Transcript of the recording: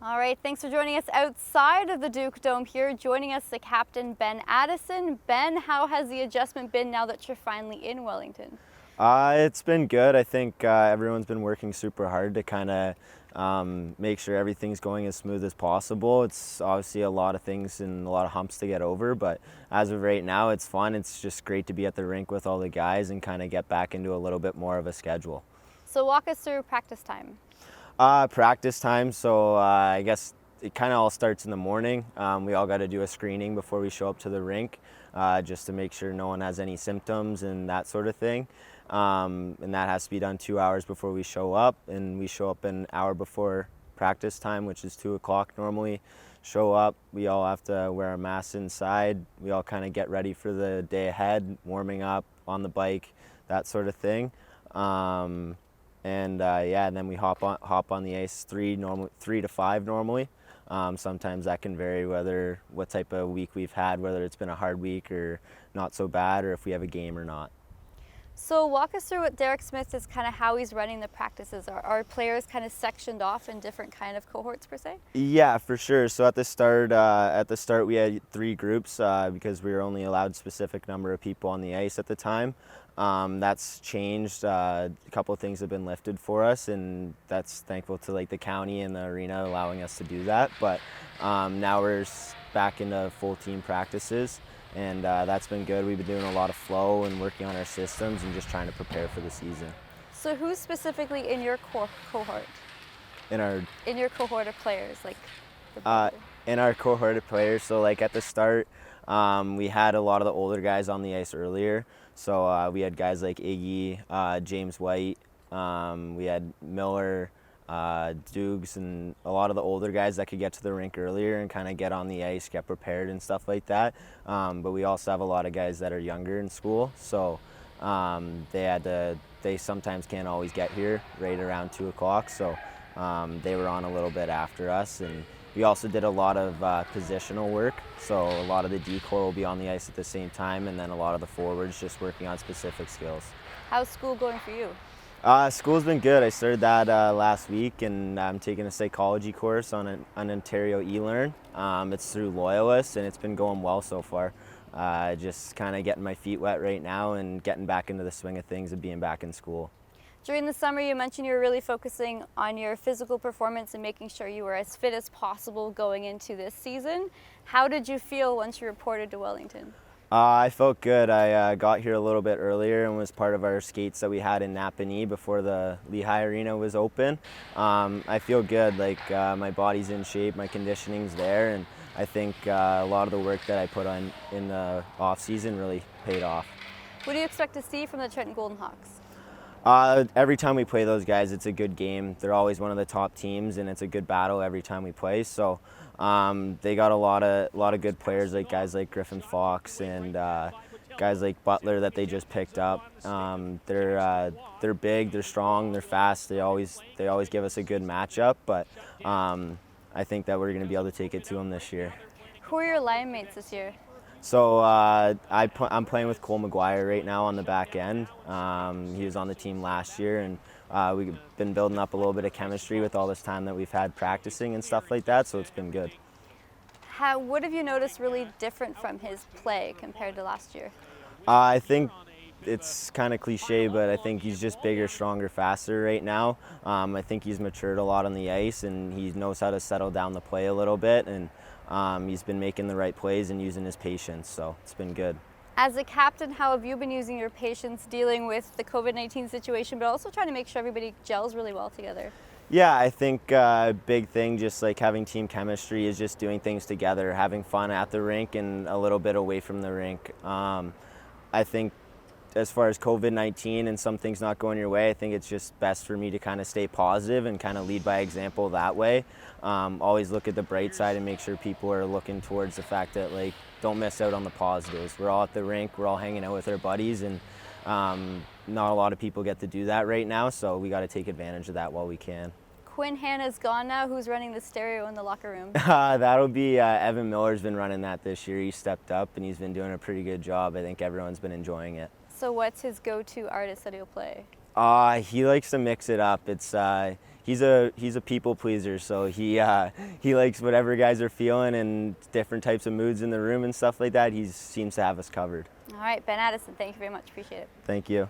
All right, thanks for joining us outside of the Duke Dome here. Joining us, the captain, Ben Addison. Ben, how has the adjustment been now that you're finally in Wellington? It's been good. I think everyone's been working super hard to kind of make sure everything's going as smooth as possible. It's obviously a lot of things and a lot of humps to get over, but as of right now, it's fun. It's just great to be at the rink with all the guys and kind of get back into a little bit more of a schedule. So walk us through practice time. Practice time, so I guess it kind of all starts in the morning. We all got to do a screening before we show up to the rink, just to make sure no one has any symptoms and that sort of thing. And that has to be done 2 hours before we show up, and we show up an hour before practice time, which is 2 o'clock normally. Show up, we all have to wear our masks inside. We all kind of get ready for the day ahead, warming up on the bike, that sort of thing. And then we hop on the ice 3 to 5 normally. Sometimes that can vary what type of week we've had, whether it's been a hard week or not so bad, or if we have a game or not. So walk us through what Derek Smith is kind of how he's running the practices. Are players kind of sectioned off in different kind of cohorts per se? Yeah, for sure. So at the start we had 3 groups because we were only allowed a specific number of people on the ice at the time. That's changed. A couple of things have been lifted for us, and that's thankful to the county and the arena allowing us to do that. But now we're back into full team practices, and that's been good. We've been doing a lot of flow and working on our systems and just trying to prepare for the season. So who's specifically in your cohort? In your cohort of players, in our cohort of players, so at the start, we had a lot of the older guys on the ice earlier. So we had guys like Iggy, James White, we had Miller, Dukes, and a lot of the older guys that could get to the rink earlier and kind of get on the ice, get prepared and stuff like that. But we also have a lot of guys that are younger in school, so they sometimes can't always get here right around 2 o'clock, so they were on a little bit after us. And we also did a lot of positional work, so a lot of the D-core will be on the ice at the same time, and then a lot of the forwards just working on specific skills. How's school going for you? School's been good. I started that last week, and I'm taking a psychology course on an Ontario eLearn. It's through Loyalist, and it's been going well so far. Just kind of getting my feet wet right now and getting back into the swing of things and being back in school. During the summer, you mentioned you were really focusing on your physical performance and making sure you were as fit as possible going into this season. How did you feel once you reported to Wellington? I felt good. I got here a little bit earlier and was part of our skates that we had in Napanee before the Lehigh Arena was open. I feel good. My body's in shape, my conditioning's there, and I think a lot of the work that I put on in the off season really paid off. What do you expect to see from the Trenton Golden Hawks? Every time we play those guys, it's a good game. They're always one of the top teams, and it's a good battle every time we play. So they got a lot of good players, like guys like Griffin Fox and guys like Butler that they just picked up. They're big, they're strong, they're fast. They always give us a good matchup, but I think that we're going to be able to take it to them this year. Who are your line mates this year? So I'm playing with Cole McGuire right now on the back end. He was on the team last year, and we've been building up a little bit of chemistry with all this time that we've had practicing and stuff like that, so it's been good. What have you noticed really different from his play compared to last year? I think it's kind of cliche, but I think he's just bigger, stronger, faster right now. I think he's matured a lot on the ice, and he knows how to settle down the play a little bit, and he's been making the right plays and using his patience, so it's been good. As a captain, how have you been using your patience dealing with the COVID-19 situation, but also trying to make sure everybody gels really well together? Yeah, I think a big thing, just like having team chemistry, is just doing things together, having fun at the rink and a little bit away from the rink. I think as far as COVID-19 and some things not going your way, I think it's just best for me to kind of stay positive and kind of lead by example that way. Always look at the bright side and make sure people are looking towards the fact that don't miss out on the positives. We're all at the rink, we're all hanging out with our buddies, and not a lot of people get to do that right now, so we got to take advantage of that while we can. Quinn Hanna's gone now. Who's running the stereo in the locker room? That'll be Evan Miller's been running that this year. He stepped up and he's been doing a pretty good job. I think everyone's been enjoying it. So what's his go-to artist that he'll play? He likes to mix it up. It's he's a people pleaser, so he likes whatever guys are feeling and different types of moods in the room and stuff like that. He seems to have us covered. All right, Ben Addison, thank you very much. Appreciate it. Thank you.